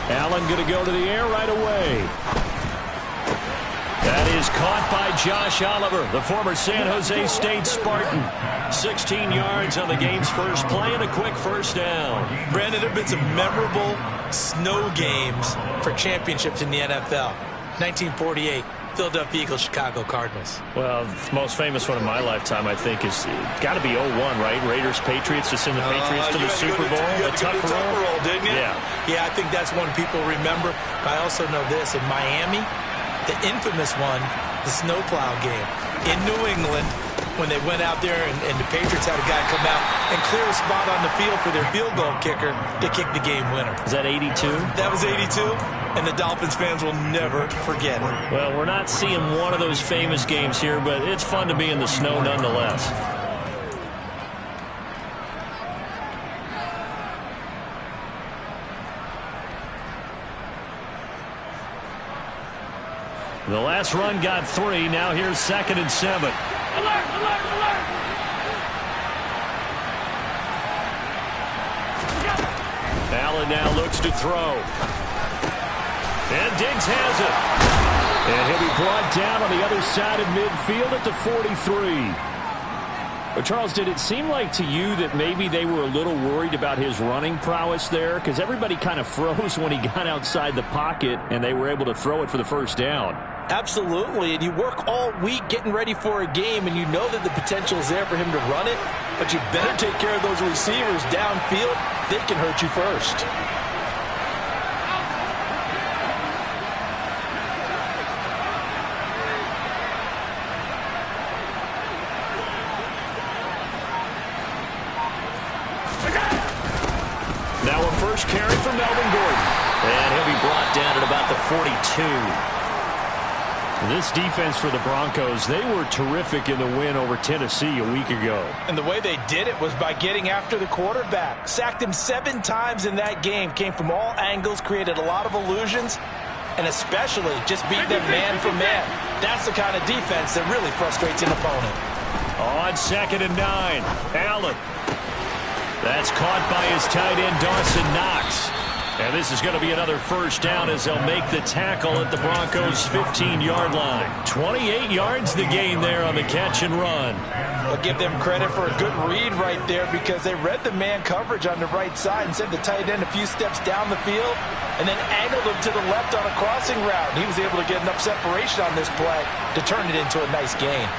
Allen going to go to the air right away. That is caught by Josh Oliver, the former San Jose State Spartan. 16 yards on the game's first play and a quick first down. Brandon, there have been some memorable snow games for championships in the NFL. 1948. Philadelphia Eagles, Chicago Cardinals. Well, the most famous one of my lifetime, I think, is got to be 01, right? Raiders, Patriots, to send the Patriots to the Super Bowl. The Tucker roll, didn't you? Yeah, I think that's one people remember. But I also know this. In Miami, the infamous one, the snowplow game. In New England, when they went out there and the Patriots had a guy come out and clear a spot on the field for their field goal kicker to kick the game winner. Is that 82? That was 82. And the Dolphins fans will never forget it. Well, we're not seeing one of those famous games here, but it's fun to be in the snow nonetheless. The last run got 3. Now here's 2nd and 7. Alert, alert, alert! Allen now looks to throw. And Diggs has it. And he'll be brought down on the other side of midfield at the 43. But Charles, did it seem like to you that maybe they were a little worried about his running prowess there? Because everybody kind of froze when he got outside the pocket, and they were able to throw it for the first down. Absolutely, and you work all week getting ready for a game, and you know that the potential is there for him to run it, but you better take care of those receivers downfield. They can hurt you first. Now a first carry for Melvin Gordon. And he'll be brought down at about the 42. This defense for the Broncos, they were terrific in the win over Tennessee a week ago. And the way they did it was by getting after the quarterback. Sacked him 7 times in that game. Came from all angles, created a lot of illusions, and especially just beat them man for man. That's the kind of defense that really frustrates an opponent. On 2nd and 9, Allen. That's caught by his tight end, Dawson Knox. And this is going to be another first down as they'll make the tackle at the Broncos' 15-yard line. 28 yards the gain there on the catch and run. I'll give them credit for a good read right there because they read the man coverage on the right side and sent the tight end a few steps down the field and then angled him to the left on a crossing route. He was able to get enough separation on this play to turn it into a nice gain.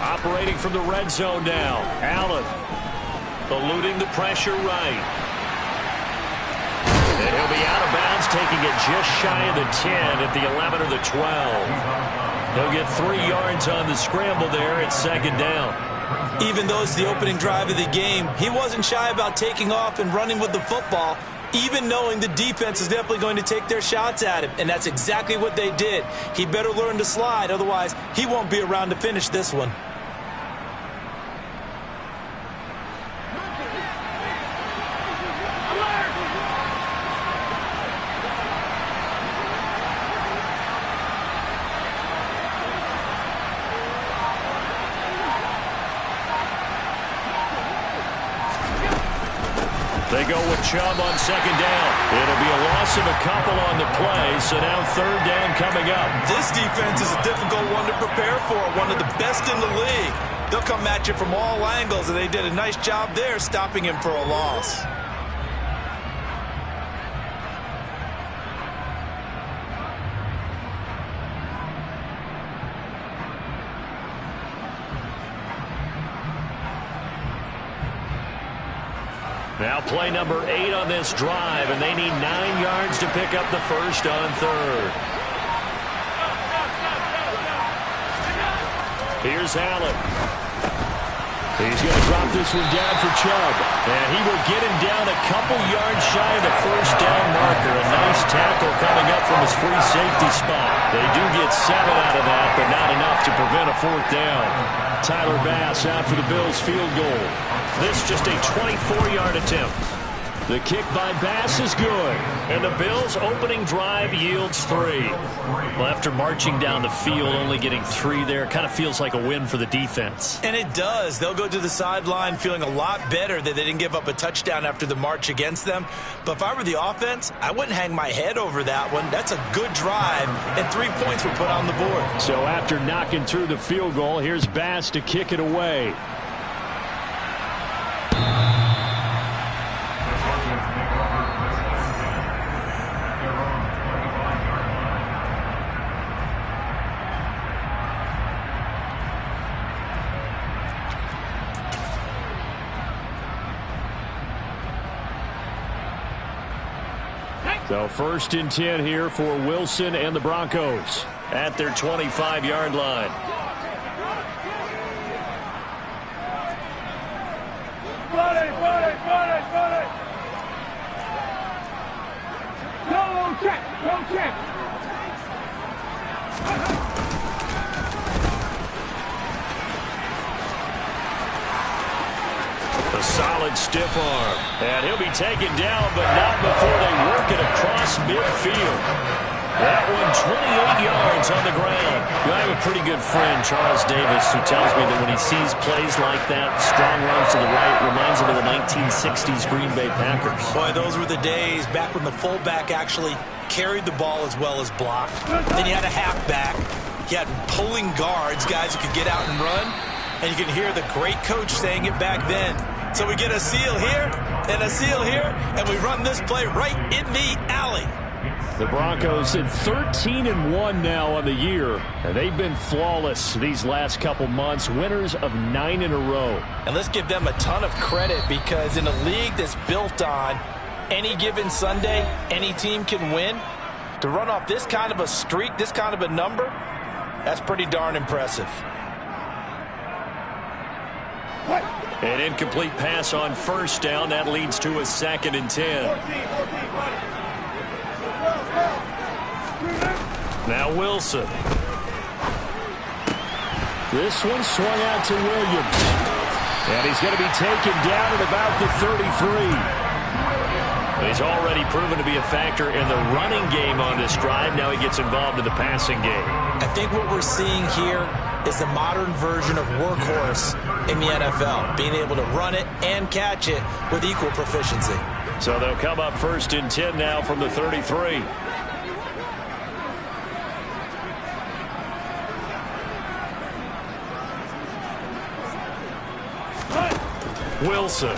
Operating from the red zone now. Allen eluding the pressure right. And he'll be out of bounds, taking it just shy of the 10 at the 11 or the 12. He'll get 3 yards on the scramble there at 2nd down. Even though it's the opening drive of the game, he wasn't shy about taking off and running with the football, even knowing the defense is definitely going to take their shots at him. And that's exactly what they did. He better learn to slide, otherwise he won't be around to finish this one. They go with Chubb on 2nd down. It'll be a loss of a couple on the play, so now 3rd down coming up. This defense is a difficult one to prepare for, one of the best in the league. They'll come at you from all angles, and they did a nice job there stopping him for a loss. Now play number 8 on this drive, and they need 9 yards to pick up the first on 3rd. Here's Allen. He's going to drop this one down for Chubb. And he will get him down a couple yards shy of the first down marker. A nice tackle coming up from his free safety spot. They do get 7 out of that, but not enough to prevent a 4th down. Tyler Bass out for the Bills field goal. This just a 24-yard attempt. The kick by Bass is good. And the Bills' opening drive yields 3. Well, after marching down the field, only getting 3 there, kind of feels like a win for the defense. And it does. They'll go to the sideline feeling a lot better that they didn't give up a touchdown after the march against them. But if I were the offense, I wouldn't hang my head over that one. That's a good drive, and 3 points were put on the board. So after knocking through the field goal, here's Bass to kick it away. So 1st and 10 here for Wilson and the Broncos at their 25-yard line. Go check. A solid stiff arm. And he'll be taken down, but not before they work it across midfield. That one 28 yards on the ground. I have a pretty good friend, Charles Davis, who tells me that when he sees plays like that, strong runs to the right, reminds him of the 1960s Green Bay Packers. Boy, those were the days back when the fullback actually carried the ball as well as blocked. Then you had a halfback. You had pulling guards, guys who could get out and run. And you can hear the great coach saying it back then. So we get a seal here and a seal here, and we run this play right in the alley. The Broncos at 13-1 now on the year, and they've been flawless these last couple months, winners of 9 in a row. And let's give them a ton of credit, because in a league that's built on any given Sunday, any team can win. To run off this kind of a streak, this kind of a number, that's pretty darn impressive. An incomplete pass on 1st down. That leads to a 2nd and 10. Now Wilson. This one swung out to Williams. And he's going to be taken down at about the 33. He's already proven to be a factor in the running game on this drive. Now he gets involved in the passing game. I think what we're seeing here is the modern version of workhorse in the NFL, being able to run it and catch it with equal proficiency. So they'll come up 1st and 10 now from the 33. Wilson.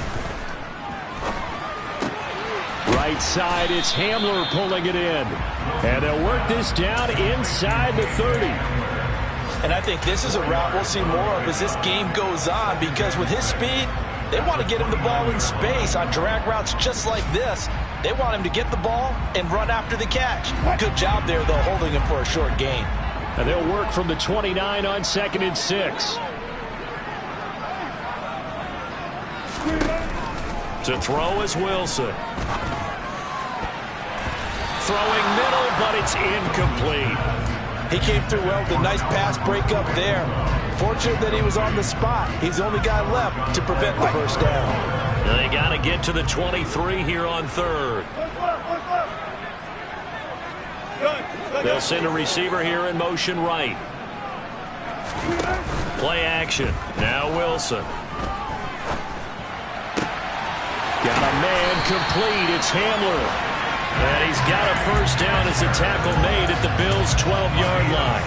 Right side, it's Hamler pulling it in. And they'll work this down inside the 30. And I think this is a route we'll see more of as this game goes on, because with his speed, they want to get him the ball in space on drag routes just like this. They want him to get the ball and run after the catch. Good job there, though, holding him for a short gain. And they'll work from the 29 on 2nd and 6. To throw is Wilson. Throwing middle, but it's incomplete. He came through well with a nice pass break up there. Fortunate that he was on the spot. He's the only guy left to prevent the first down. They got to get to the 23 here on 3rd. They'll send a receiver here in motion right. Play action. Now Wilson. Got a man complete. It's Hamler. And he's got a first down as a tackle made at the Bills' 12-yard line.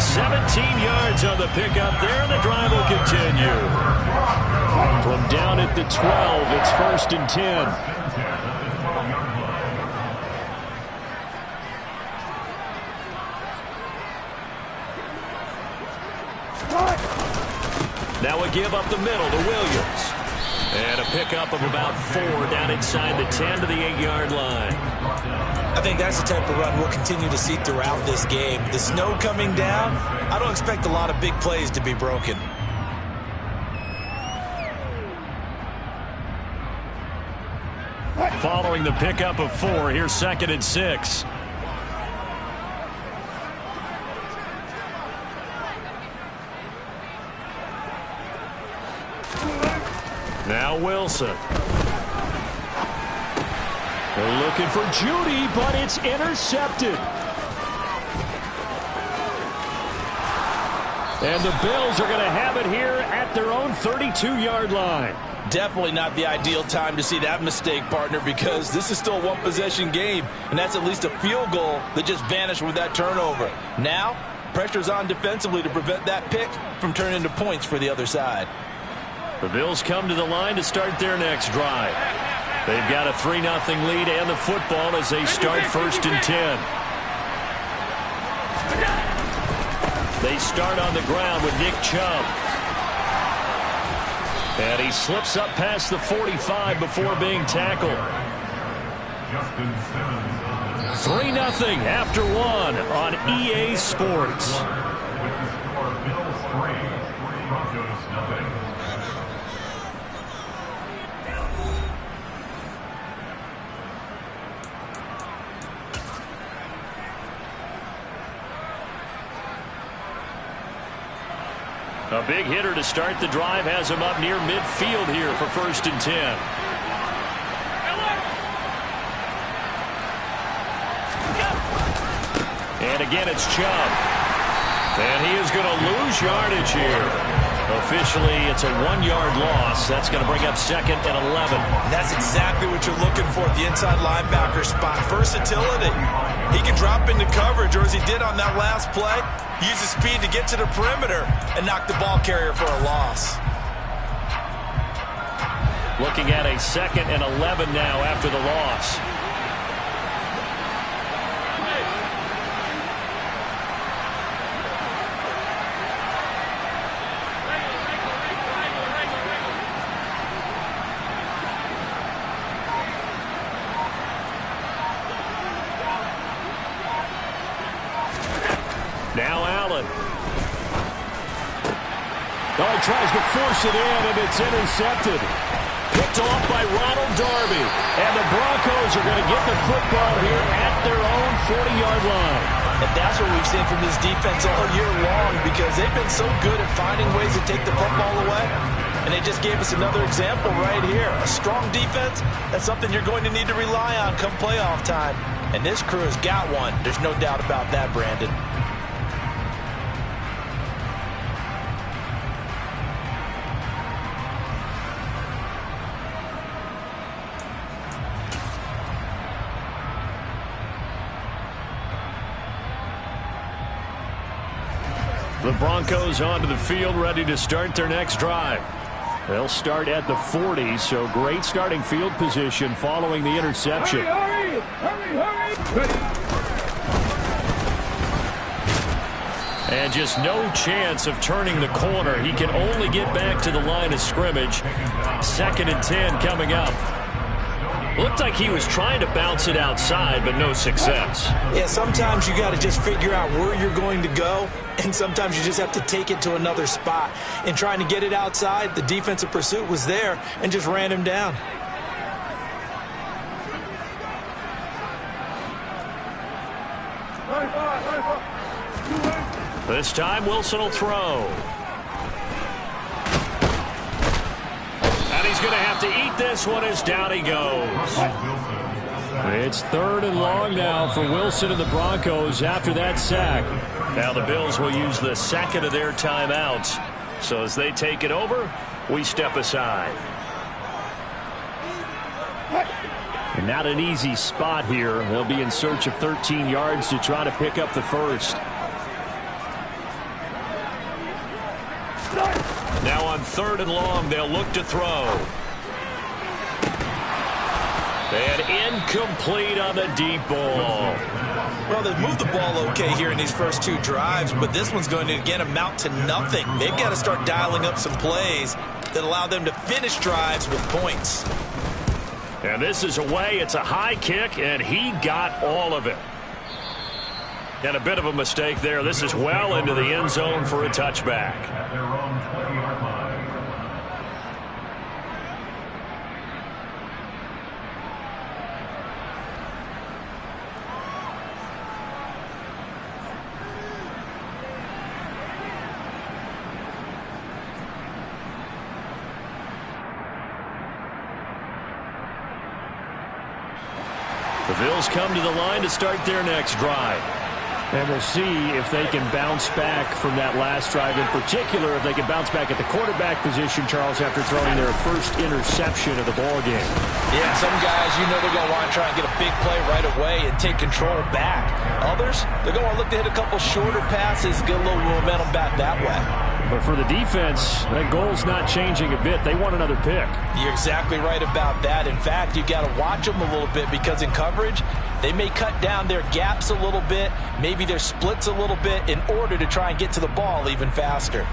17 yards on the pickup there, and the drive will continue. From down at the 12, it's 1st and 10. Now a give up the middle to Williams. And a pickup of about 4 down inside the 10 to the 8-yard line. I think that's the type of run we'll continue to see throughout this game. The snow coming down, I don't expect a lot of big plays to be broken. Following the pickup of 4, here's 2nd and 6. Now Wilson. They're looking for Judy, but it's intercepted. And the Bills are going to have it here at their own 32-yard line. Definitely not the ideal time to see that mistake, partner, because this is still a one-possession game, and that's at least a field goal that just vanished with that turnover. Now, pressure's on defensively to prevent that pick from turning into points for the other side. The Bills come to the line to start their next drive. They've got a 3-0 lead and the football as they start 1st and 10. They start on the ground with Nick Chubb. And he slips up past the 45 before being tackled. 3-0 after 1 on EA Sports. A big hitter to start the drive has him up near midfield here for 1st and 10. And again, it's Chubb. And he is going to lose yardage here. Officially, it's a 1-yard loss. That's going to bring up 2nd and 11. That's exactly what you're looking for at the inside linebacker spot. Versatility. He can drop into coverage, or as he did on that last play, use his speed to get to the perimeter and knock the ball carrier for a loss. Looking at a 2nd and 11 now after the loss. Now Allen. Oh, he tries to force it in, and it's intercepted. Picked off by Ronald Darby. And the Broncos are going to get the football here at their own 40-yard line. And that's what we've seen from this defense all year long, because they've been so good at finding ways to take the football away. And they just gave us another example right here. A strong defense, that's something you're going to need to rely on come playoff time. And this crew has got one. There's no doubt about that, Brandon. The Broncos onto the field, ready to start their next drive. They'll start at the 40, so great starting field position following the interception. Hurry, hurry, hurry. And just no chance of turning the corner. He can only get back to the line of scrimmage. 2nd and 10 coming up. Looked like he was trying to bounce it outside, but no success. Yeah, sometimes you got to just figure out where you're going to go, and sometimes you just have to take it to another spot. In trying to get it outside, the defensive pursuit was there and just ran him down. This time, Wilson will throw. And he's going to have to eat this one as down he goes. It's 3rd and long now for Wilson and the Broncos after that sack. Now the Bills will use the 2nd of their timeouts. So as they take it over, we step aside. Not an easy spot here. They'll be in search of 13 yards to try to pick up the first. Now on 3rd and long, they'll look to throw. And incomplete on the deep ball. Well, they've moved the ball okay here in these first 2 drives, but this one's going to, again, amount to nothing. They've got to start dialing up some plays that allow them to finish drives with points. And this is away. It's a high kick, and he got all of it. And a bit of a mistake there. This is well into the end zone for a touchback. At their own 20-yard line. The Bills come to the line to start their next drive. And we'll see if they can bounce back from that last drive, in particular, if they can bounce back at the quarterback position, Charles, after throwing their first interception of the ballgame. Yeah, some guys, you know they're going to want to try and get a big play right away and take control back. Others, they're going to look to hit a couple shorter passes, get a little momentum back that way. But for the defense, that goal's not changing a bit. They want another pick. You're exactly right about that. In fact, you've got to watch them a little bit because in coverage, they may cut down their gaps a little bit, maybe their splits a little bit in order to try and get to the ball even faster.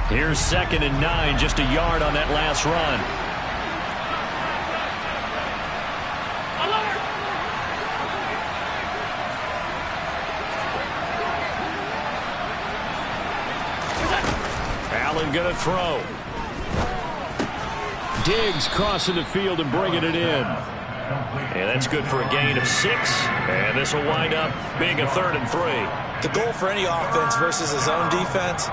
Here's 2nd and 9, just a yard on that last run. Allen going to throw. Diggs crossing the field and bringing it in. And that's good for a gain of 6. And this will wind up being a 3rd and 3. The goal for any offense versus his own defense,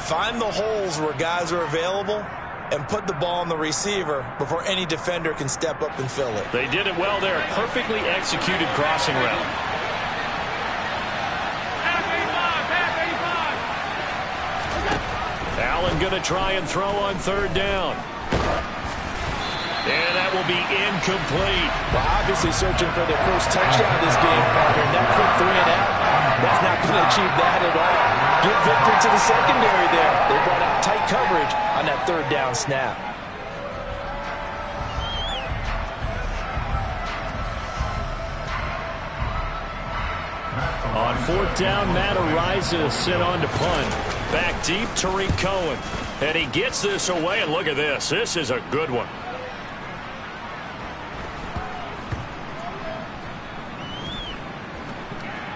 find the holes where guys are available and put the ball on the receiver before any defender can step up and fill it. They did it well there. Perfectly executed crossing route. Allen going to try and throw on 3rd down. And that will be incomplete. Well, obviously searching for their first touchdown of this game, partner. And that quick 3 and out, that's not going to achieve that at all. Good victory to the secondary there. They brought out tight coverage on that 3rd down snap. On 4th down, Matt Ariza sent on to punt. Back deep, Tariq Cohen. And he gets this away, and look at this. This is a good one.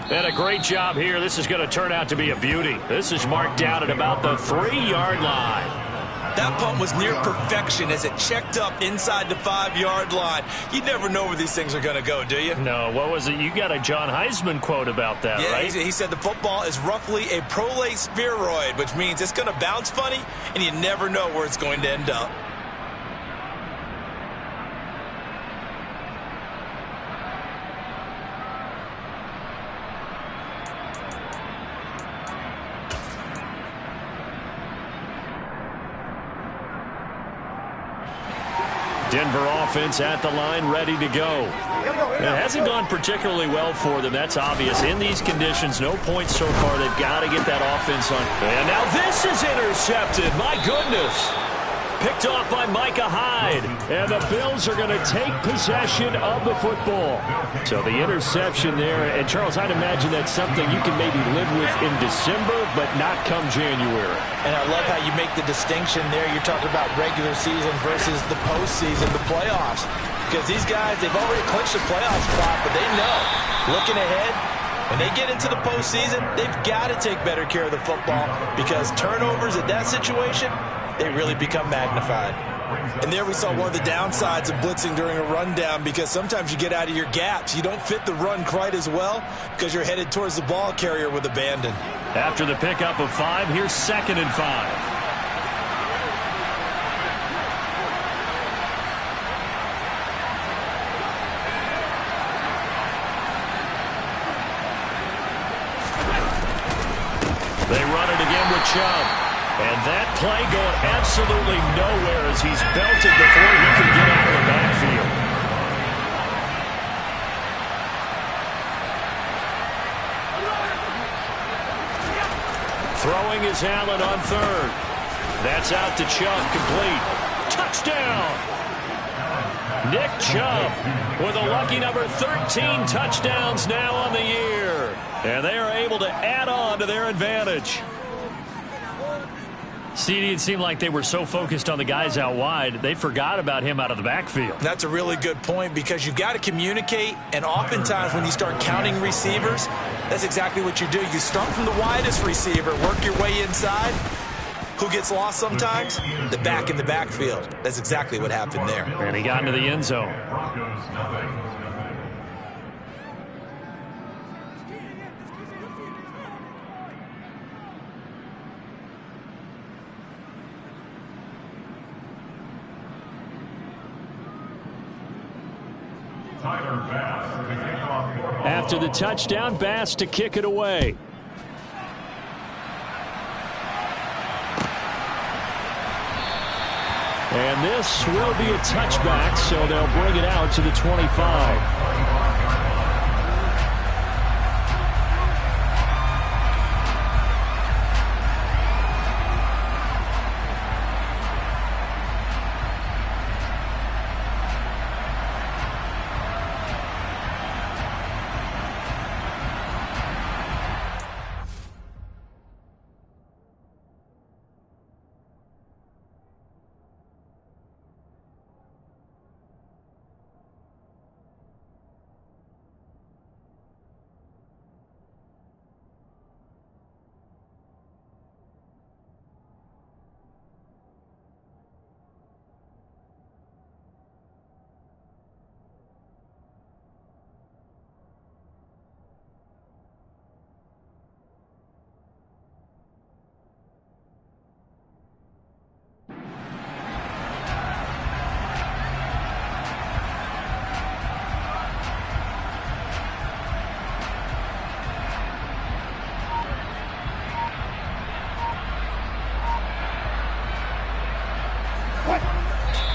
And a great job here. This is going to turn out to be a beauty. This is marked down at about the 3-yard line. That punt was near perfection as it checked up inside the 5-yard line. You never know where these things are going to go, do you? No, what was it? You got a John Heisman quote about that, yeah, right? He said the football is roughly a prolate spheroid, which means it's going to bounce funny, and you never know where it's going to end up. Denver offense at the line, ready to go. It hasn't gone particularly well for them. That's obvious. In these conditions, no points so far. They've got to get that offense on. And now this is intercepted. My goodness. Picked off by Micah Hyde. And the Bills are going to take possession of the football. So the interception there. And, Charles, I'd imagine that's something you can maybe live with in December, but not come January. And I love how you make the distinction there. You're talking about regular season versus the postseason, the playoffs. Because these guys, they've already clinched the playoff spot, but they know, looking ahead, when they get into the postseason, they've got to take better care of the football because turnovers in that situation, they really become magnified. And there we saw one of the downsides of blitzing during a rundown because sometimes you get out of your gaps. You don't fit the run quite as well because you're headed towards the ball carrier with abandon. After the pickup of 5, here's 2nd and 5. They run it again with Chubb. And that play going absolutely nowhere as he's belted before he can get out of the backfield. Throwing is Allen on 3rd. That's out to Chubb, complete. Touchdown! Nick Chubb with a lucky number 13 touchdowns now on the year. And they are able to add on to their advantage. CD, it seemed like they were so focused on the guys out wide, they forgot about him out of the backfield. That's a really good point because you've got to communicate, and oftentimes when you start counting receivers, that's exactly what you do. You start from the widest receiver, work your way inside. Who gets lost sometimes? The back in the backfield. That's exactly what happened there. And he got into the end zone. After the touchdown, Bass to kick it away. And this will be a touchback, so they'll bring it out to the 25.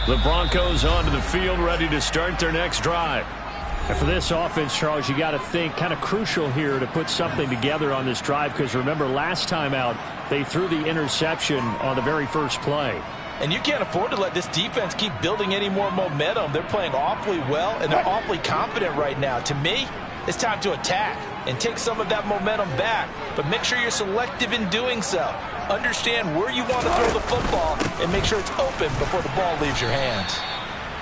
The Broncos onto the field, ready to start their next drive. And for this offense, Charles, you got to think kind of crucial here to put something together on this drive, because remember last time out they threw the interception on the very first play. And you can't afford to let this defense keep building any more momentum. They're playing awfully well, and they're awfully confident right now. To me, it's time to attack and take some of that momentum back, but make sure you're selective in doing so. Understand where you want to throw the football and make sure it's open before the ball leaves your hands.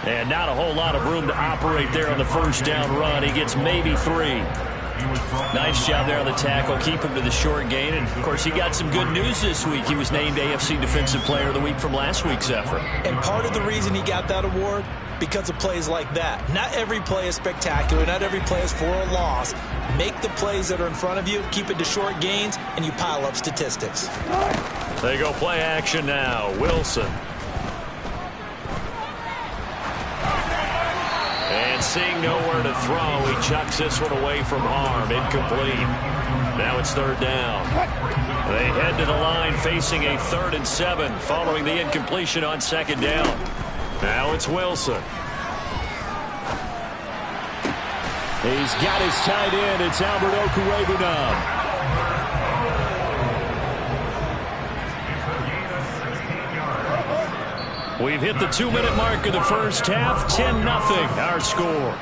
And not a whole lot of room to operate there on the first down run. He gets maybe 3. Nice job there on the tackle. Keep him to the short gain. And, of course, he got some good news this week. He was named AFC Defensive Player of the Week from last week's effort. And part of the reason he got that award, because of plays like that. Not every play is spectacular. Not every play is for a loss. Make the plays that are in front of you, keep it to short gains, and you pile up statistics. They go play action now. Wilson. And seeing nowhere to throw, he chucks this one away from harm. Incomplete. Now it's third down. They head to the line facing a 3rd and 7 following the incompletion on second down. Now it's Wilson. He's got his tight end. It's Albert Okwuegbunam. We've hit the 2-minute mark of the first half. 10-0 our score.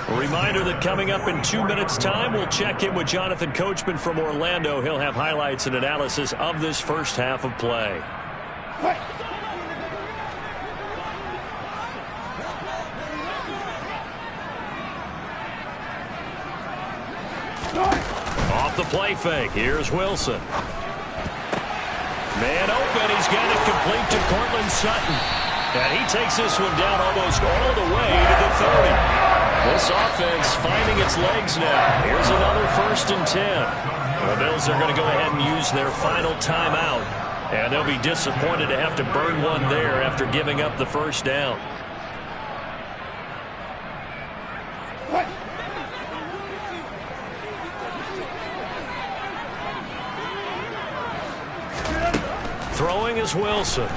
A reminder that coming up in 2 minutes' time, we'll check in with Jonathan Coachman from Orlando. He'll have highlights and analysis of this first half of play. Off the play fake. Here's Wilson. Man open. He's got it complete to Cortland Sutton. And he takes this one down almost all the way to the 30. This offense finding its legs now. Here's another 1st and 10. The Bills are going to go ahead and use their final timeout. And they'll be disappointed to have to burn one there after giving up the first down. Throwing is Wilson.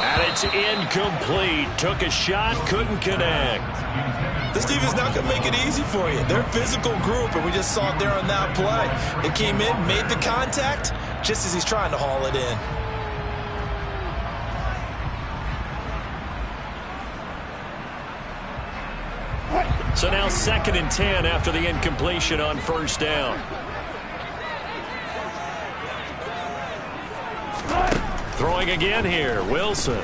And it's incomplete. Took a shot, couldn't connect. This team is not going to make it easy for you. They're a physical group, and we just saw it there on that play. They came in, made the contact, just as he's trying to haul it in. So now 2nd and 10 after the incompletion on first down. Throwing again here, Wilson.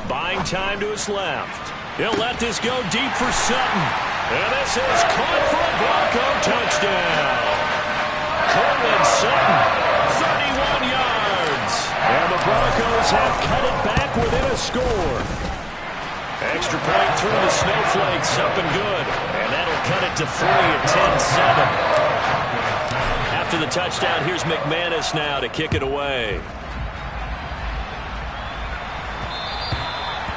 Buying time to his left. He'll let this go deep for Sutton. And this is caught for a Bronco touchdown. Cortland Sutton, 31 yards. And the Broncos have cut it back within a score. Extra point through the Snowflakes, up and good. And that'll cut it to 3 at 10-7. After the touchdown, here's McManus now to kick it away.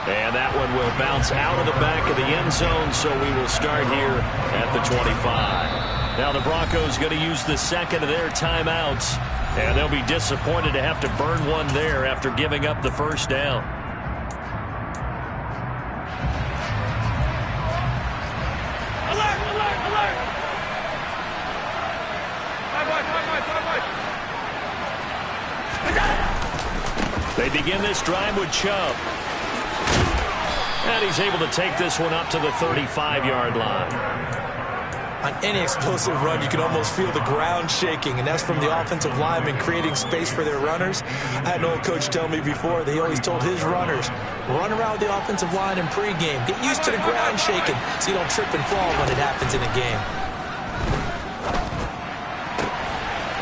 And that one will bounce out of the back of the end zone, so we will start here at the 25. Now the Broncos going to use the second of their timeouts, and they'll be disappointed to have to burn one there after giving up the first down. Alert, alert, alert! They begin this drive with Chubb. And he's able to take this one up to the 35-yard line. On any explosive run, you can almost feel the ground shaking, and that's from the offensive linemen creating space for their runners. I had an old coach tell me before, they always told his runners, run around the offensive line in pregame. Get used to the ground shaking so you don't trip and fall when it happens in a game.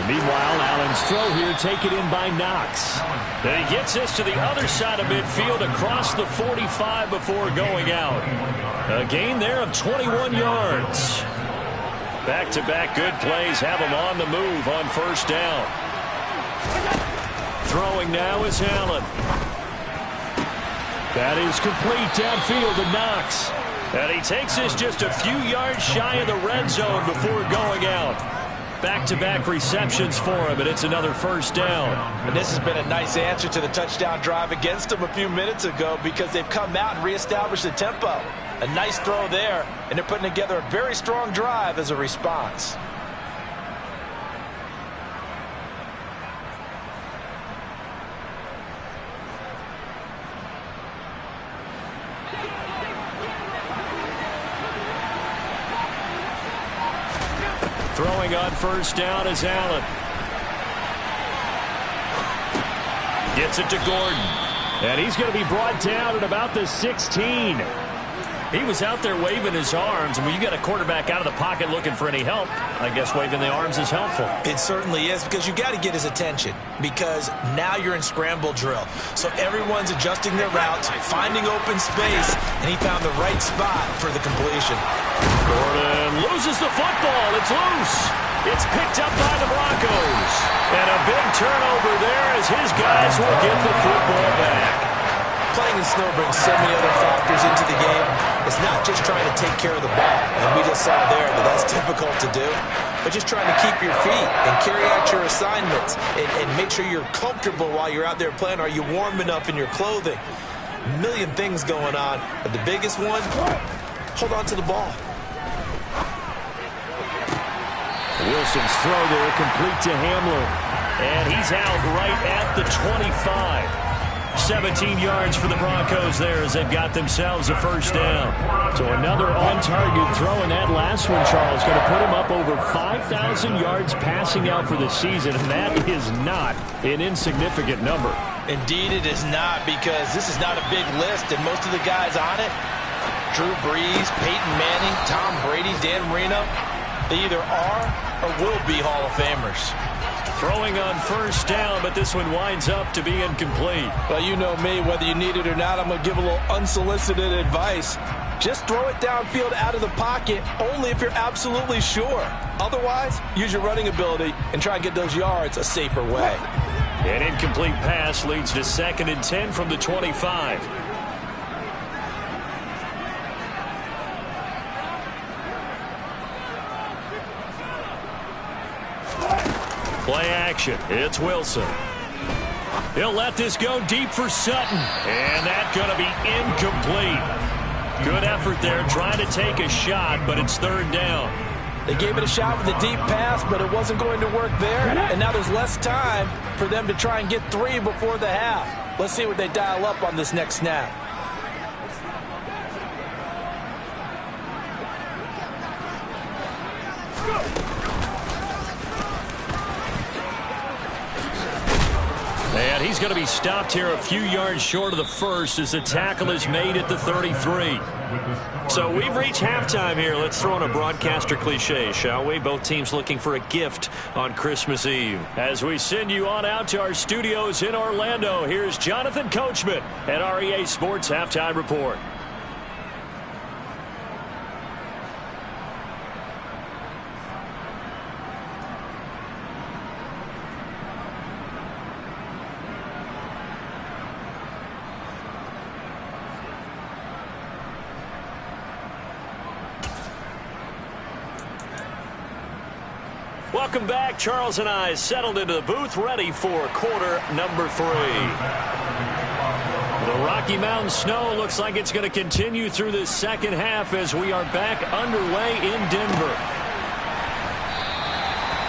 Meanwhile, Allen's throw here taken in by Knox. And he gets this to the other side of midfield across the 45 before going out. A gain there of 21 yards. Back-to-back good plays have him on the move on first down. Throwing now is Allen. That is complete downfield to Knox. And he takes this just a few yards shy of the red zone before going out. Back-to-back receptions for him, and it's another first down. And this has been a nice answer to the touchdown drive against them a few minutes ago because they've come out and reestablished the tempo. A nice throw there, and they're putting together a very strong drive as a response. Throwing on first down is Allen. Gets it to Gordon. And he's going to be brought down at about the 16. He was out there waving his arms, and when you get a quarterback out of the pocket looking for any help, I guess waving the arms is helpful. It certainly is, because you got to get his attention, because now you're in scramble drill. So everyone's adjusting their routes, finding open space, and he found the right spot for the completion. Gordon loses the football. It's loose. It's picked up by the Broncos. And a big turnover there as his guys will get the football back. Playing in snow brings so many other factors into the game. It's not just trying to take care of the ball, and we just saw there that that's difficult to do, but just trying to keep your feet and carry out your assignments and make sure you're comfortable while you're out there playing. Are you warm enough in your clothing? A million things going on, but the biggest one, hold on to the ball. Wilson's throw there complete to Hamler, and he's out right at the 25. 17 yards for the Broncos there as they've got themselves a first down. So another on-target throw, and that last one, Charles, going to put him up over 5,000 yards passing out for the season, and that is not an insignificant number. Indeed it is not, because this is not a big list, and most of the guys on it, Drew Brees, Peyton Manning, Tom Brady, Dan Marino, they either are or will be Hall of Famers. Throwing on first down, but this one winds up to be incomplete. Well, you know me, whether you need it or not, I'm going to give a little unsolicited advice. Just throw it downfield out of the pocket, only if you're absolutely sure. Otherwise, use your running ability and try and get those yards a safer way. An incomplete pass leads to 2nd and 10 from the 25. Play action. It's Wilson. He'll let this go deep for Sutton. And that's going to be incomplete. Good effort there trying to take a shot, but it's 3rd down. They gave it a shot with a deep pass, but it wasn't going to work there. And now there's less time for them to try and get 3 before the half. Let's see what they dial up on this next snap. And he's going to be stopped here a few yards short of the first as the tackle is made at the 33. So we've reached halftime here. Let's throw in a broadcaster cliche, shall we? Both teams looking for a gift on Christmas Eve. As we send you on out to our studios in Orlando, here's Jonathan Coachman at REA Sports Halftime Report. Welcome back. Charles and I settled into the booth, ready for quarter number 3. The Rocky Mountain snow looks like it's going to continue through the second half as we are back underway in Denver.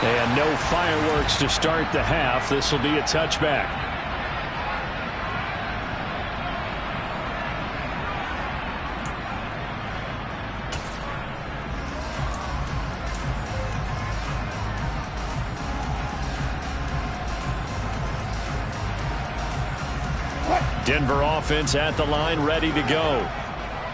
And no fireworks to start the half. This will be a touchback. Denver offense at the line, ready to go.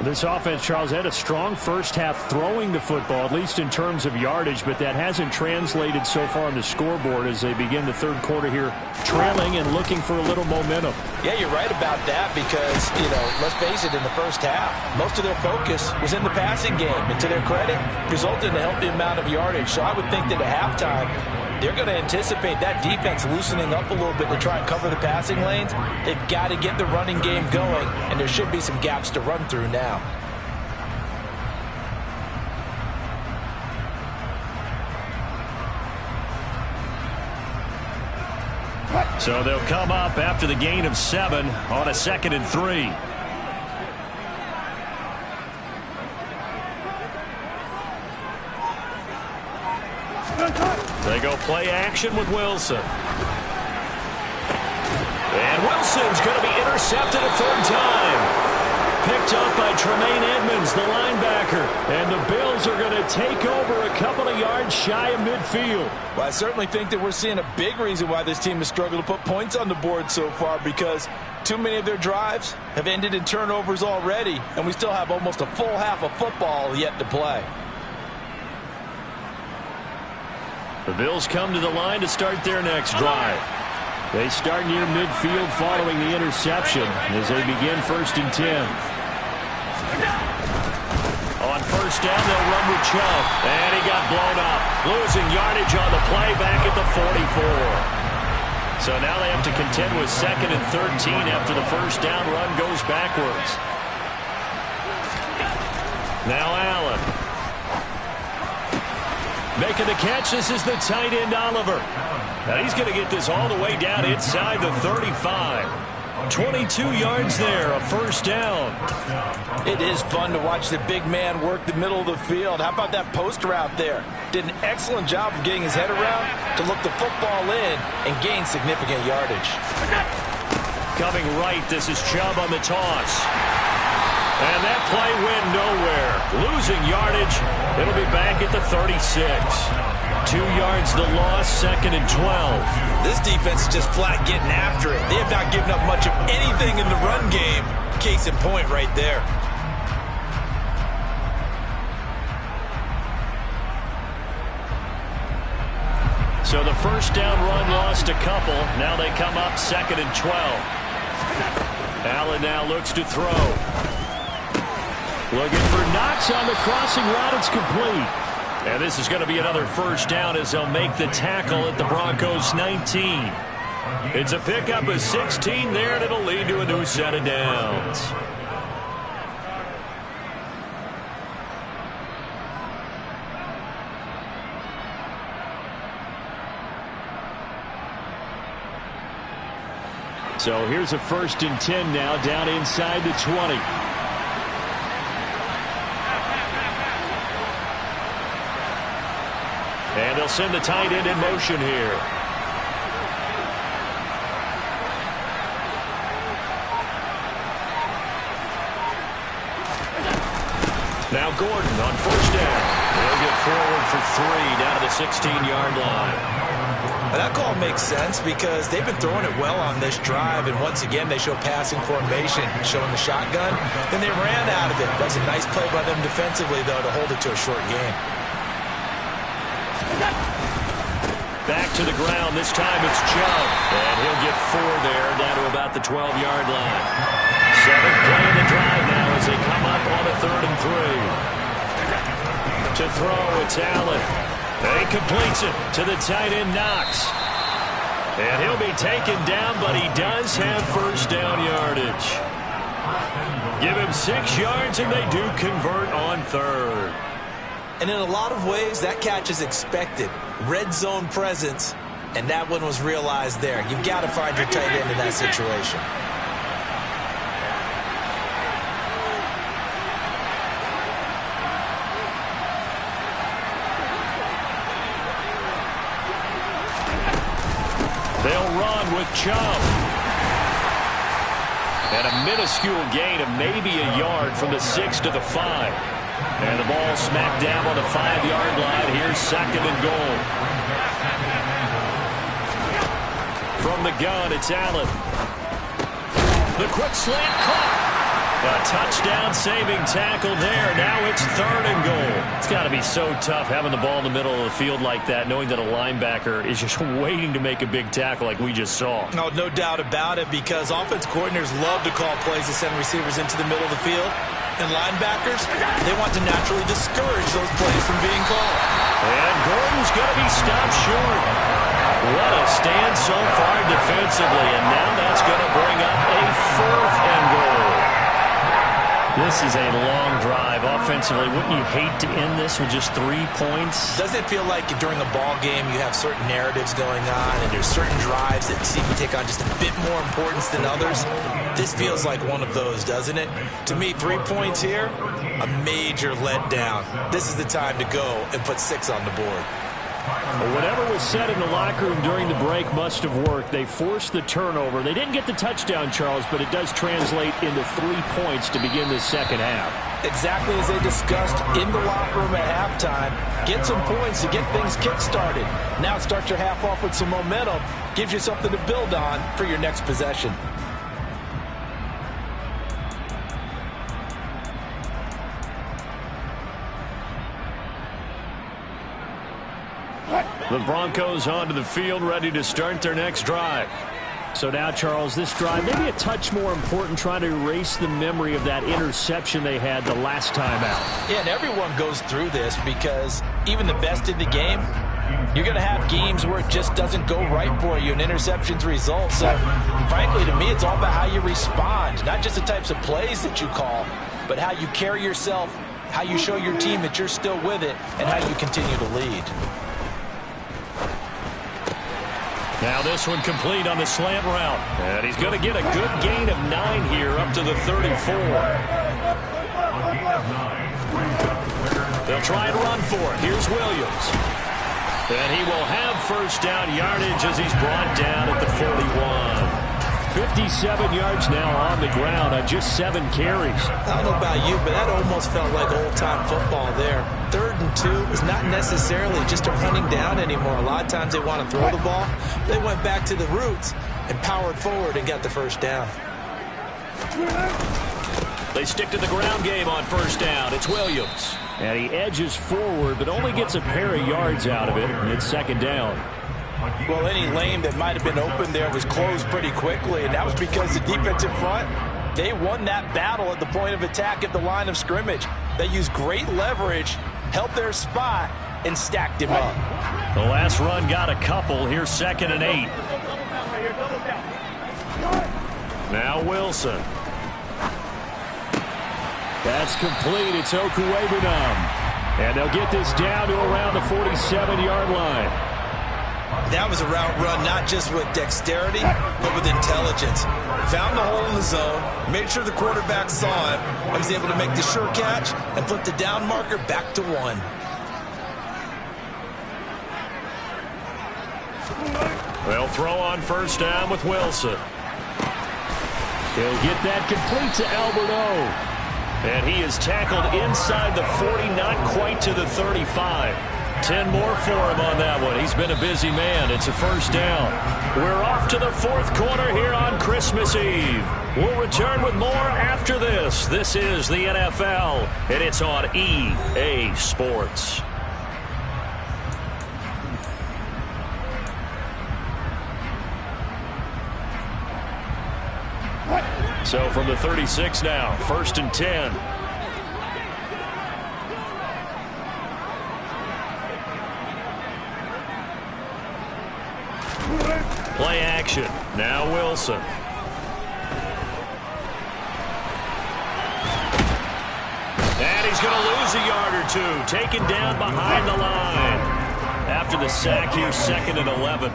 This offense, Charles, had a strong first half throwing the football, at least in terms of yardage, but that hasn't translated so far on the scoreboard as they begin the third quarter here, trailing and looking for a little momentum. Yeah, you're right about that because, let's face it, in the first half, most of their focus was in the passing game. And to their credit, resulted in a healthy amount of yardage. So I would think that at halftime, they're going to anticipate that defense loosening up a little bit to try and cover the passing lanes. They've got to get the running game going, and there should be some gaps to run through now. So they'll come up after the gain of 7 on a 2nd and 3. They go play action with Wilson. And Wilson's going to be intercepted a third time. Picked up by Tremaine Edmonds, the linebacker. And the Bills are going to take over a couple of yards shy of midfield. Well, I certainly think that we're seeing a big reason why this team has struggled to put points on the board so far, because too many of their drives have ended in turnovers already, and we still have almost a full half of football yet to play. The Bills come to the line to start their next drive. They start near midfield following the interception as they begin 1st and 10. On first down, they'll run with Chubb. And he got blown up. Losing yardage on the play back at the 44. So now they have to contend with 2nd and 13 after the first down run goes backwards. Now Allen. Making the catch, this is the tight end Oliver. Now he's going to get this all the way down inside the 35. 22 yards there, a first down. It is fun to watch the big man work the middle of the field. How about that post route there? Did an excellent job of getting his head around to look the football in and gain significant yardage. Coming right, this is Chubb on the toss. And that play went nowhere. Losing yardage. It'll be back at the 36. 2 yards the loss, 2nd and 12. This defense is just flat getting after it. They have not given up much of anything in the run game. Case in point right there. So the first down run lost a couple. Now they come up 2nd and 12. Allen now looks to throw. Looking for Knox on the crossing route. It's complete. And this is going to be another first down as they'll make the tackle at the Broncos 19. It's a pickup of 16 there, and it'll lead to a new set of downs. So here's a 1st and 10 now down inside the 20. And they'll send the tight end in motion here. Now Gordon on first down. They'll get forward for 3 down to the 16-yard line. Now that call makes sense because they've been throwing it well on this drive, and once again they show passing formation, showing the shotgun. Then they ran out of it. That's a nice play by them defensively, though, to hold it to a short game. Back to the ground. This time it's Chubb. And he'll get 4 there, down to about the 12-yard line. 7th play in the drive now as they come up on a 3rd and 3. To throw, it's Allen. And he completes it to the tight end Knox. And he'll be taken down, but he does have first down yardage. Give him 6 yards, and they do convert on 3rd. And in a lot of ways, that catch is expected. Red zone presence, and that one was realized there. You've got to find your tight end in that situation. They'll run with Chubb. And a minuscule gain of maybe a yard from the 6 to the 5. And the ball smacked down on the 5-yard line. Here's 2nd and goal. From the gun, it's Allen. The quick slant caught. A touchdown-saving tackle there. Now it's 3rd and goal. It's got to be so tough having the ball in the middle of the field like that, knowing that a linebacker is just waiting to make a big tackle like we just saw. No doubt about it, because offense coordinators love to call plays to send receivers into the middle of the field. And linebackers, they want to naturally discourage those plays from being called. And Gordon's going to be stopped short. What a stand so far defensively, and now that's going to bring up a 4th and goal. This is a long drive offensively. Wouldn't you hate to end this with just 3 points? Doesn't it feel like during a ball game you have certain narratives going on and there's certain drives that seem to take on just a bit more importance than others? This feels like one of those, doesn't it? To me, 3 points here, a major letdown. This is the time to go and put 6 on the board. Well, whatever was said in the locker room during the break must have worked. They forced the turnover. They didn't get the touchdown, Charles, but it does translate into 3 points to begin the second half. Exactly as they discussed in the locker room at halftime. Get some points to get things kick-started. Now start your half off with some momentum. Gives you something to build on for your next possession. The Broncos onto the field, ready to start their next drive. So now, Charles, this drive maybe a touch more important, trying to erase the memory of that interception they had the last time out. Yeah, and everyone goes through this because even the best in the game, you're going to have games where it just doesn't go right for you, and interceptions result. So, frankly, to me, it's all about how you respond, not just the types of plays that you call, but how you carry yourself, how you show your team that you're still with it, and how you continue to lead. Now this one complete on the slant route. And he's going to get a good gain of 9 here up to the 34. They'll try and run for it. Here's Williams. And he will have first down yardage as he's brought down at the 41. 57 yards now on the ground on just 7 carries. I don't know about you, but that almost felt like old-time football there. 3rd and 2 is not necessarily just a running down anymore. A lot of times they want to throw the ball. They went back to the roots and powered forward and got the first down. They stick to the ground game on first down. It's Williams. And he edges forward, but only gets a pair of yards out of it, and it's 2nd down. Well, any lane that might have been open there was closed pretty quickly, and that was because the defensive front, they won that battle at the point of attack at the line of scrimmage. They used great leverage, held their spot, and stacked him up. The last run got a couple. Here's 2nd and 8. Now Wilson. That's complete. It's Okuwebunam. And they'll get this down to around the 47-yard line. That was a route run not just with dexterity, but with intelligence. Found the hole in the zone, made sure the quarterback saw him, and was able to make the sure catch and put the down marker back to 1. They'll throw on first down with Wilson. He'll get that complete to Alberto. And he is tackled inside the 40, not quite to the 35. 10 more for him on that one. He's been a busy man. It's a first down. We're off to the 4th quarter here on Christmas Eve. We'll return with more after this. This is the NFL, and it's on EA Sports. So from the 36 now, 1st and 10. Play action. Now Wilson. And he's going to lose a yard or two. Taken down behind the line. After the sack here, 2nd and 11.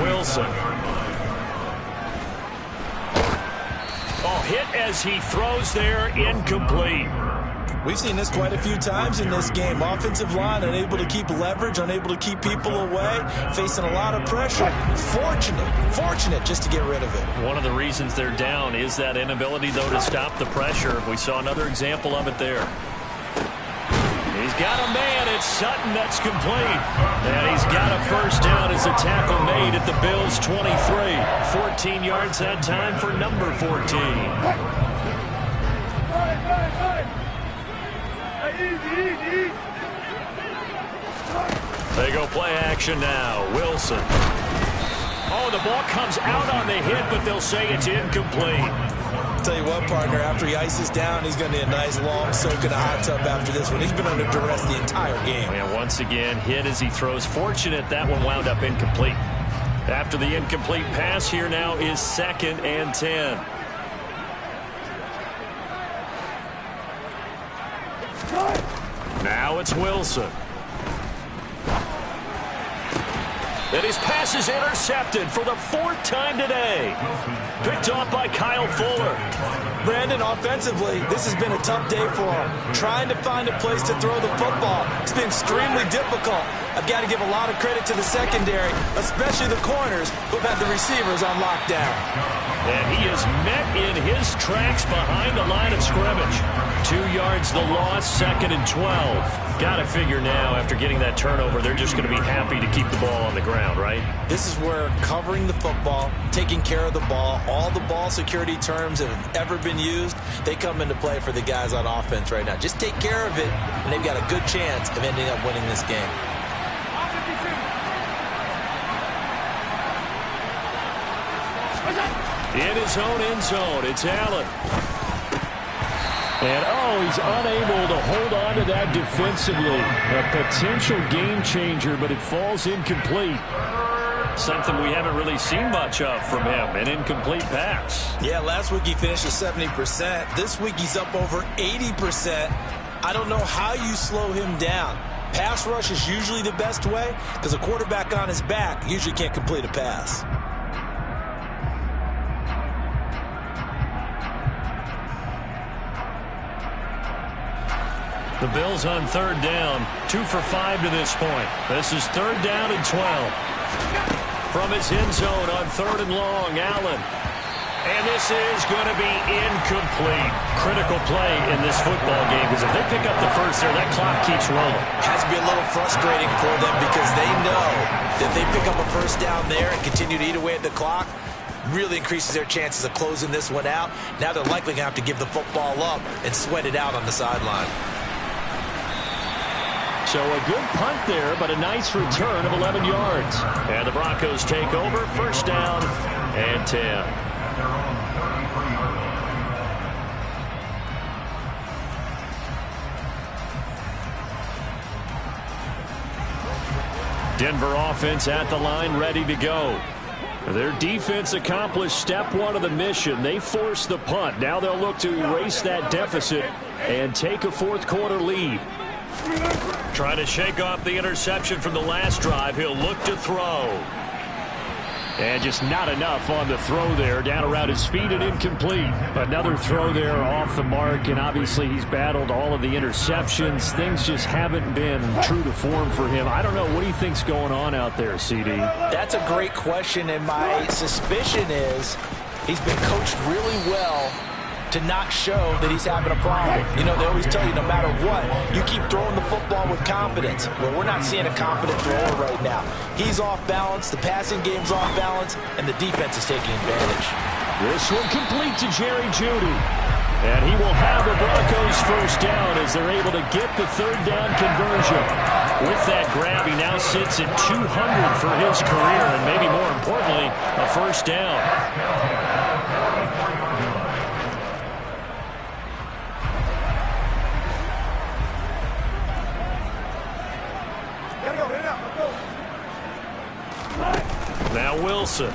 Wilson. Oh, hit as he throws there, incomplete. We've seen this quite a few times in this game. Offensive line unable to keep leverage, unable to keep people away, facing a lot of pressure. Fortunate just to get rid of it. One of the reasons they're down is that inability, though, to stop the pressure. We saw another example of it there. He's got a man. It's Sutton that's complete. And he's got a first down as a tackle made at the Bills' 23. 14 yards that time for number 14. They go play action now. Wilson. Oh, the ball comes out on the hit, but they'll say it's incomplete. Tell you what, partner, after he ices down, he's going to need a nice long soak in a hot tub after this one. He's been under duress the entire game. And once again, hit as he throws. Fortunate that one wound up incomplete. After the incomplete pass, here now is 2nd and 10. Now it's Wilson. And his pass is intercepted for the 4th time today. Picked off by Kyle Fuller. Brandon, offensively, this has been a tough day for him. Trying to find a place to throw the football. It's been extremely difficult. I've got to give a lot of credit to the secondary, especially the corners who've had the receivers on lockdown. And he is met in his tracks behind the line of scrimmage. 2 yards the loss, 2nd and 12. Got to figure now, after getting that turnover, they're just going to be happy to keep the ball on the ground, right? This is where covering the football, taking care of the ball, all the ball security terms that have ever been used, they come into play for the guys on offense right now. Just take care of it, and they've got a good chance of ending up winning this game. In his own end zone, it's Allen. And, oh, he's unable to hold on to that defensively. A potential game changer, but it falls incomplete. Something we haven't really seen much of from him, an incomplete pass. Yeah, last week he finished at 70%. This week he's up over 80%. I don't know how you slow him down. Pass rush is usually the best way because a quarterback on his back usually can't complete a pass. The Bills on 3rd down, 2 for 5 to this point. This is 3rd down and 12. From his end zone on 3rd and long, Allen. And this is going to be incomplete. Critical play in this football game because if they pick up the first there, that clock keeps rolling. Has to be a little frustrating for them because they know that they pick up a first down there and continue to eat away at the clock, really increases their chances of closing this one out. Now they're likely going to have to give the football up and sweat it out on the sideline. So a good punt there, but a nice return of 11 yards. And the Broncos take over, 1st down and 10. Denver offense at the line, ready to go. Their defense accomplished step 1 of the mission. They forced the punt. Now they'll look to erase that deficit and take a 4th quarter lead. Trying to shake off the interception from the last drive. He'll look to throw. And just not enough on the throw there. Down around his feet and incomplete. Another throw there off the mark. And obviously he's battled all of the interceptions. Things just haven't been true to form for him. I don't know. What do you think's going on out there, CD? That's a great question. And my suspicion is he's been coached really well to not show that he's having a problem. You know, they always tell you no matter what, you keep throwing the football with confidence. Well, we're not seeing a confident thrower right now. He's off balance, the passing game's off balance, and the defense is taking advantage. This one complete to Jerry Jeudy. And he will have the Broncos first down as they're able to get the 3rd down conversion. With that grab, he now sits at 200 for his career, and maybe more importantly, a first down. Now Wilson.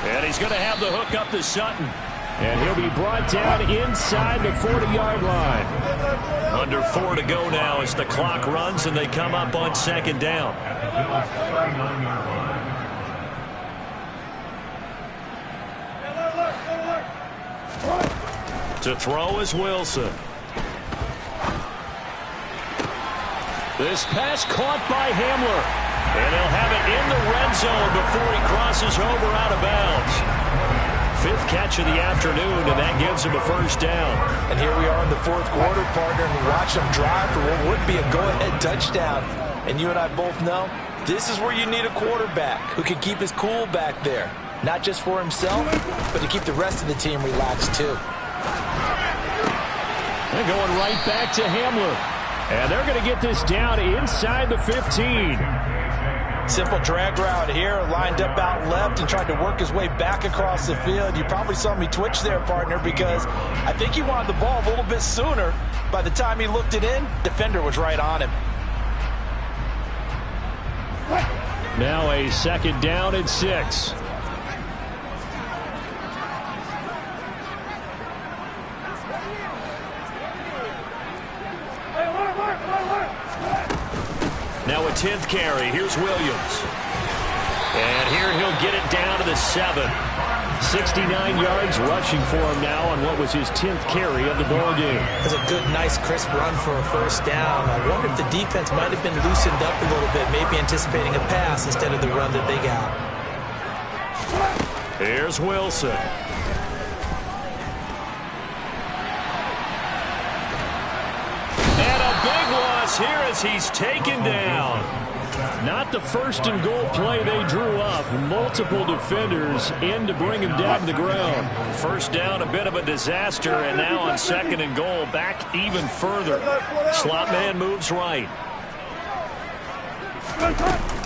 And he's going to have the hook up to Sutton. And he'll be brought down inside the 40-yard line. Under 4 to go now as the clock runs and they come up on second down. To throw is Wilson. This pass caught by Hamler. And he'll have it in the red zone before he crosses over out of bounds. 5th catch of the afternoon, and that gives him a first down. And here we are in the 4th quarter, partner, and we watch them drive for what would be a go-ahead touchdown. And you and I both know this is where you need a quarterback who can keep his cool back there. Not just for himself, but to keep the rest of the team relaxed too. They're going right back to Hamler. And they're going to get this down inside the 15. Simple drag route here, lined up out left and tried to work his way back across the field. You probably saw me twitch there, partner, because I think he wanted the ball a little bit sooner. By the time he looked it in, defender was right on him. Now a second down and 6. Now a 10th carry. Here's Williams. And here he'll get it down to the 7. 69 yards rushing for him now on what was his 10th carry of the ball game. That's a good, nice, crisp run for a first down. I wonder if the defense might have been loosened up a little bit, maybe anticipating a pass instead of the run that they got. Here's Wilson. And a big loss here as he's taken down. Not the first and goal play they drew up. Multiple defenders in to bring him down to the ground. First down, a bit of a disaster, and now on second and goal, back even further. Slot man moves right.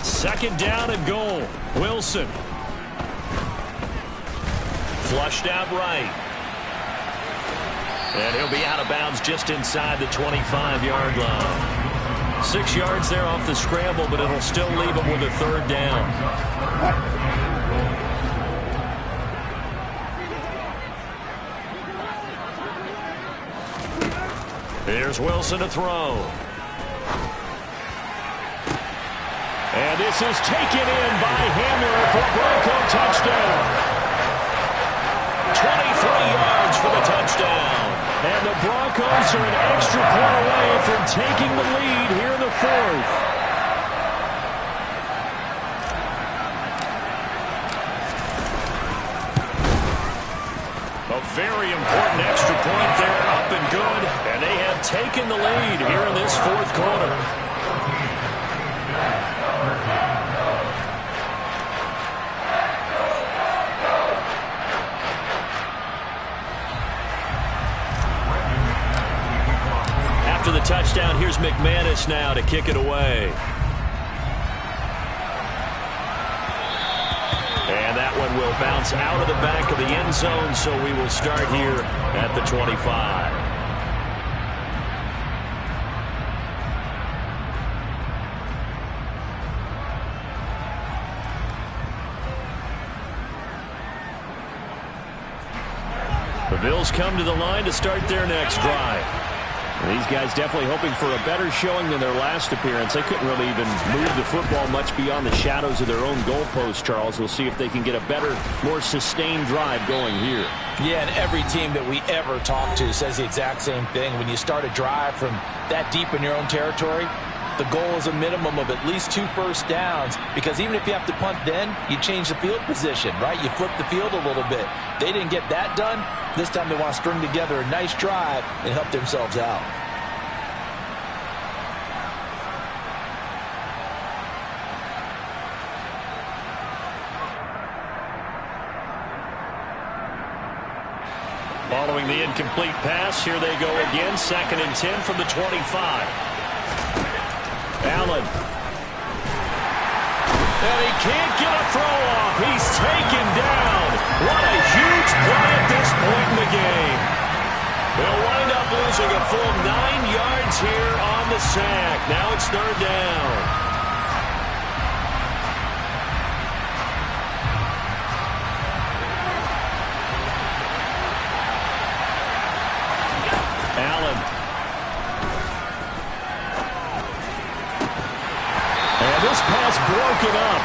Second down and goal. Wilson. Flushed out right. And he'll be out of bounds just inside the 25-yard line. 6 yards there off the scramble, but it'll still leave him with a third down. Here's Wilson to throw. And this is taken in by Hamler for a Bronco touchdown. 23 yards for the touchdown. And the Broncos are an extra point away from taking the lead here in the 4th. A very important extra point there, up and good. And they have taken the lead here in this 4th quarter. After the touchdown, here's McManus now to kick it away. And that one will bounce out of the back of the end zone, so we will start here at the 25. The Bills come to the line to start their next drive. These guys definitely hoping for a better showing than their last appearance. They couldn't really even move the football much beyond the shadows of their own goalpost, Charles. We'll see if they can get a better, more sustained drive going here. Yeah, and every team that we ever talk to says the exact same thing. When you start a drive from that deep in your own territory, the goal is a minimum of at least 2 first downs, because even if you have to punt then, you change the field position, right? You flip the field a little bit. They didn't get that done. This time they want to string together a nice drive and help themselves out. Following the incomplete pass, here they go again. 2nd and 10 from the 25. Allen. And he can't get a throw off. He's taken down. What a huge play at this point in the game. They'll wind up losing a full 9 yards here on the sack. Now it's 3rd down. this pass broken up.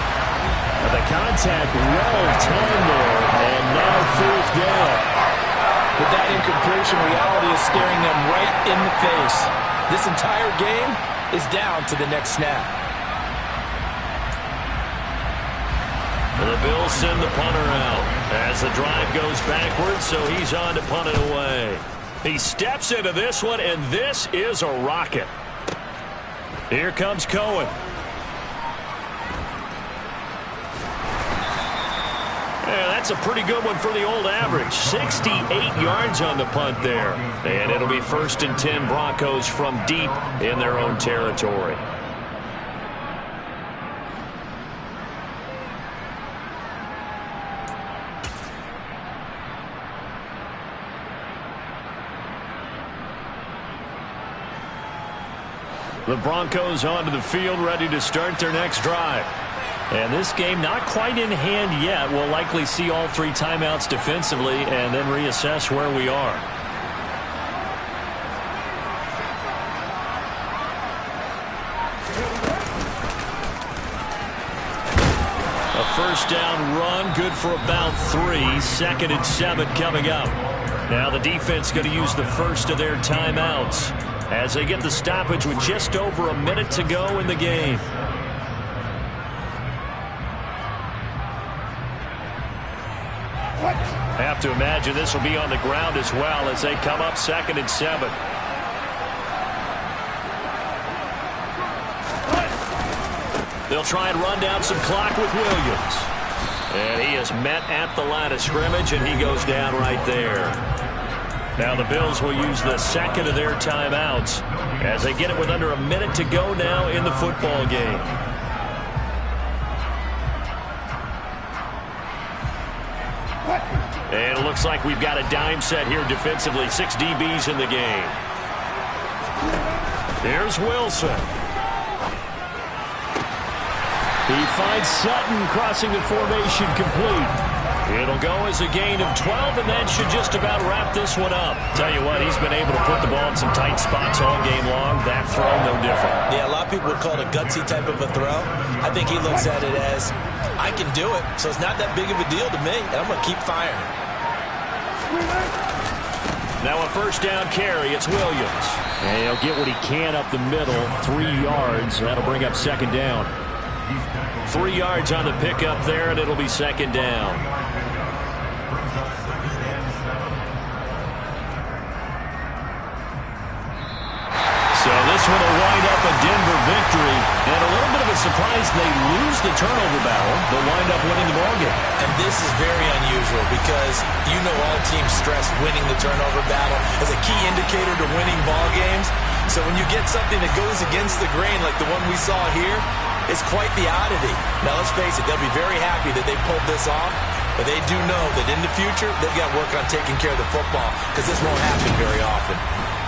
The contact well timed there, and now fourth down. With that incompletion, reality is staring them right in the face. This entire game is down to the next snap. The Bills send the punter out as the drive goes backwards, so he's on to punt it away. He steps into this one, and this is a rocket. Here comes Cohen. Yeah, that's a pretty good one for the old average. 68 yards on the punt there. And it'll be 1st and 10 Broncos from deep in their own territory. The Broncos onto the field, ready to start their next drive. And this game not quite in hand yet. We'll likely see all 3 timeouts defensively and then reassess where we are. A first down run, good for about 3. 2nd and 7 coming up. Now the defense going to use the first of their timeouts as they get the stoppage with just over a minute to go in the game. Have to imagine this will be on the ground as well as they come up 2nd and 7. They'll try and run down some clock with Williams. And he is met at the line of scrimmage, and he goes down right there. Now the Bills will use the 2nd of their timeouts as they get it with under a minute to go now in the football game. And it looks like we've got a dime set here defensively. 6 DBs in the game. Here's Wilson. He finds Sutton crossing the formation complete. It'll go as a gain of 12, and that should just about wrap this one up. Tell you what, he's been able to put the ball in some tight spots all game long. That throw, no different. Yeah, a lot of people would call it a gutsy type of a throw. I think he looks at it as, I can do it, so it's not that big of a deal to me, and I'm going to keep firing. Now a first down carry, it's Williams. And he'll get what he can up the middle, 3 yards. That'll bring up 2nd down. 3 yards on the pickup there, and it'll be 2nd down. So this one will wind up a Denver victory. And a little bit of a surprise they lose the turnover battle. They'll wind up winning the ballgame. And this is very unusual because you know all teams stress winning the turnover battle as a key indicator to winning ball games. So when you get something that goes against the grain like the one we saw here, it's quite the oddity. Now, let's face it, they'll be very happy that they pulled this off, but they do know that in the future, they've got to work on taking care of the football because this won't happen very often.